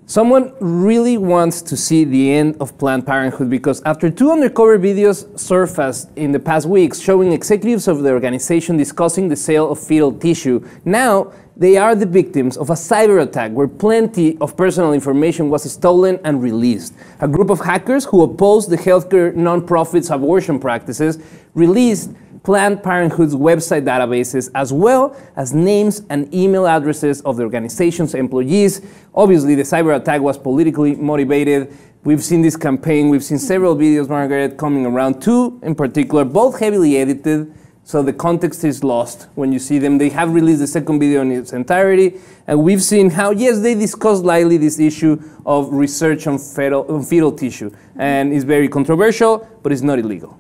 Someone really wants to see the end of Planned Parenthood because after 2 undercover videos surfaced in the past weeks showing executives of the organization discussing the sale of fetal tissue, now they are the victims of a cyber attack where plenty of personal information was stolen and released. A group of hackers who opposed the healthcare nonprofit's abortion practices released Planned Parenthood's website databases, as well as names and email addresses of the organization's employees. Obviously, the cyber attack was politically motivated. We've seen this campaign, we've seen several videos, Margaret, coming around, 2 in particular, both heavily edited, so the context is lost when you see them. They have released the second video in its entirety, and we've seen how, yes, they discuss lightly this issue of research on fetal tissue, and it's very controversial, but it's not illegal.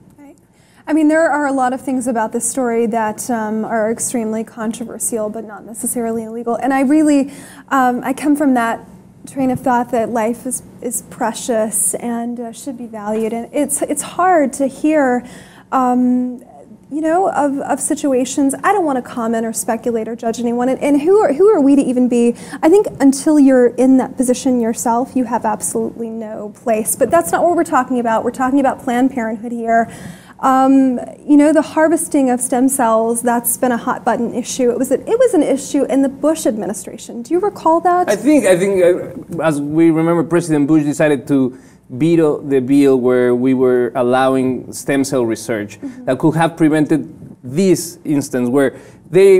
I mean, there are a lot of things about this story that are extremely controversial, but not necessarily illegal. And I really, I come from that train of thought that life is precious and should be valued. And it's hard to hear, you know, of situations. I don't want to comment or speculate or judge anyone. And who are we to even be? I think until you're in that position yourself, you have absolutely no place. But that's not what we're talking about. We're talking about Planned Parenthood here. You know, the harvesting of stem cells, that's been a hot button issue. It was an issue in the Bush administration. Do you recall that? I think as we remember, President Bush decided to veto the bill where we were allowing stem cell research that could have prevented this instance where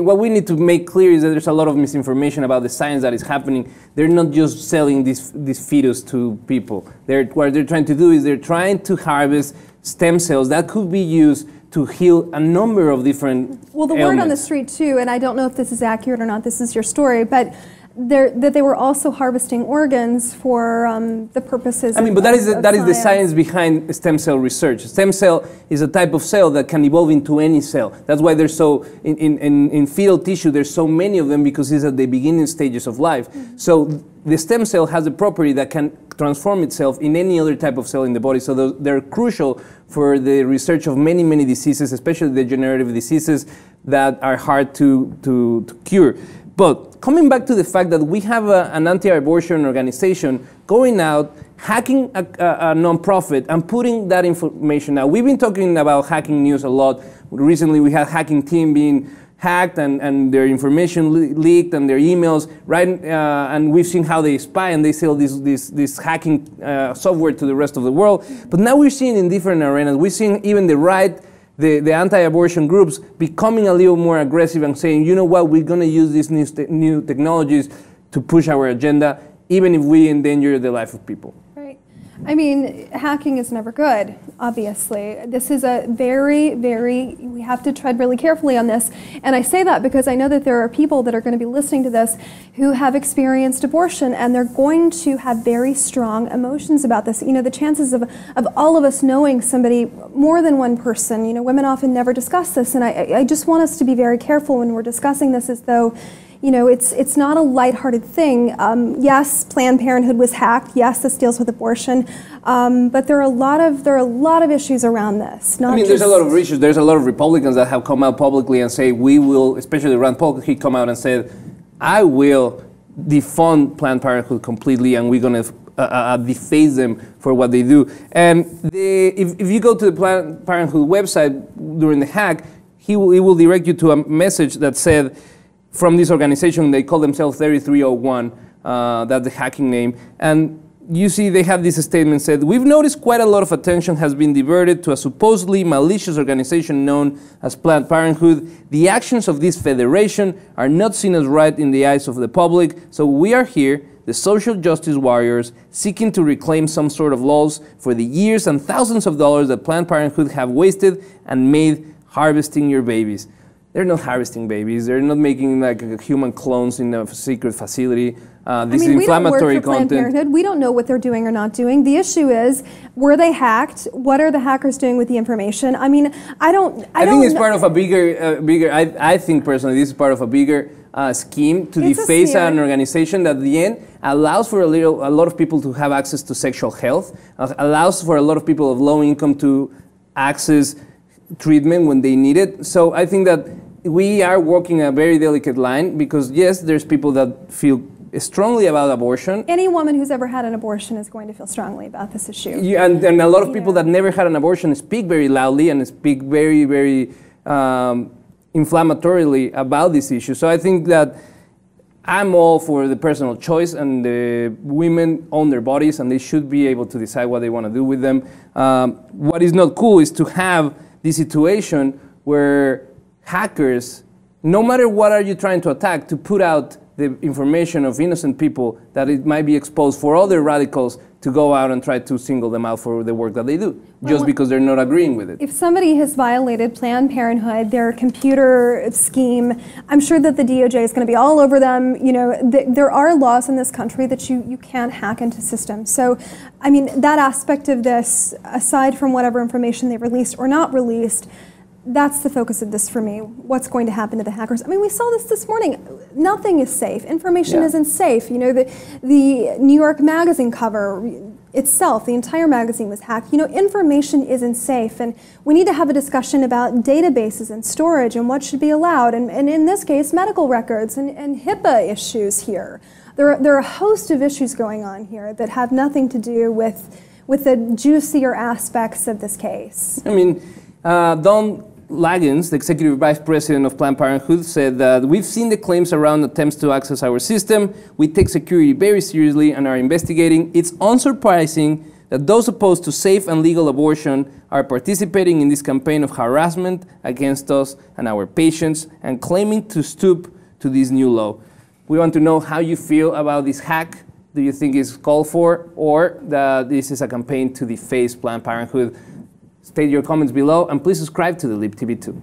what we need to make clear is that there's a lot of misinformation about the science that is happening. They're not just selling this fetus to people. What they're trying to do is they're trying to harvest stem cells that could be used to heal a number of different Well, the ailments. word on the street too, and I don't know if this is accurate or not, this is your story, but that they were also harvesting organs for the purposes. I mean, but that is the science behind stem cell research. Stem cell is a type of cell that can evolve into any cell. That's why there's so in fetal tissue there's so many of them, because it's at the beginning stages of life. So the stem cell has a property that can transform itself in any other type of cell in the body. So they're crucial for the research of many diseases, especially degenerative diseases that are hard to cure. But coming back to the fact that we have an anti-abortion organization going out, hacking a nonprofit and putting that information out. We've been talking about hacking news a lot. Recently we had hacking team being hacked and their information leaked and their emails, right? And we've seen how they spy and they sell this hacking software to the rest of the world. But now we're seeing in different arenas, we're seeing even the right, the anti-abortion groups becoming a little more aggressive and saying, you know what, we're going to use these new technologies to push our agenda, even if we endanger the life of people. Right. I mean, hacking is never good, obviously. This is a we have to tread really carefully on this. And I say that because I know that there are people that are going to be listening to this who have experienced abortion, and they're going to have very strong emotions about this. You know, the chances of all of us knowing somebody, more than one person, you know, women often never discuss this, and I just want us to be very careful when we're discussing this, as though, you know, it's not a lighthearted thing. Yes, Planned Parenthood was hacked. Yes, this deals with abortion, but there are a lot of issues around this. I mean, there's a lot of issues. There's a lot of Republicans that have come out publicly and say we will, especially Rand Paul, he come out and said, I will defund Planned Parenthood completely, and we're going to deface them for what they do. And if you go to the Planned Parenthood website during the hack, it will direct you to a message that said, from this organization, they call themselves 3301, that's the hacking name. And you see they have this statement said, we've noticed quite a lot of attention has been diverted to a supposedly malicious organization known as Planned Parenthood. The actions of this federation are not seen as right in the eyes of the public, so we are here, the social justice warriors, seeking to reclaim some sort of laws for the years and thousands of dollars that Planned Parenthood have wasted and made harvesting your babies. They're not harvesting babies. They're not making like human clones in a secret facility. This is inflammatory we don't work for Planned content. Parenthood. We don't know what they're doing or not doing. The issue is, were they hacked? What are the hackers doing with the information? I mean, I think it's part of a bigger. I think personally, this is part of a bigger scheme to deface an organization that at the end allows for a lot of people to have access to sexual health, allows for a lot of people of low income to access treatment when they need it. So I think that we are walking a very delicate line, because yes, there's people that feel strongly about abortion. Any woman who's ever had an abortion is going to feel strongly about this issue. Yeah, and a lot of people that never had an abortion speak very loudly and speak very, very inflammatorily about this issue. So I think that I'm all for the personal choice, and the women own their bodies and they should be able to decide what they want to do with them. What is not cool is to have this situation where hackers, no matter what are you trying to attack, to put out the information of innocent people that it might be exposed for other radicals to go out and try to single them out for the work that they do, just because they're not agreeing with it. If somebody has violated Planned Parenthood, their computer scheme, I'm sure that the DOJ is going to be all over them. You know, there are laws in this country that you can't hack into systems. So, I mean, that aspect of this, aside from whatever information they released or not released, that's the focus of this for me. What's going to happen to the hackers? I mean, we saw this morning. Nothing is safe. Information isn't safe. You know, the New York Magazine cover itself, the entire magazine was hacked. You know, information isn't safe, and we need to have a discussion about databases and storage and what should be allowed, and in this case, medical records and HIPAA issues here. There are a host of issues going on here that have nothing to do with the juicier aspects of this case. I mean, Don Laggins, the executive vice president of Planned Parenthood, said that we've seen the claims around attempts to access our system. We take security very seriously and are investigating. It's unsurprising that those opposed to safe and legal abortion are participating in this campaign of harassment against us and our patients and claiming to stoop to this new law. We want to know how you feel about this hack. Do you think it's called for, or that this is a campaign to deface Planned Parenthood? State your comments below, and please subscribe to the LibTV2.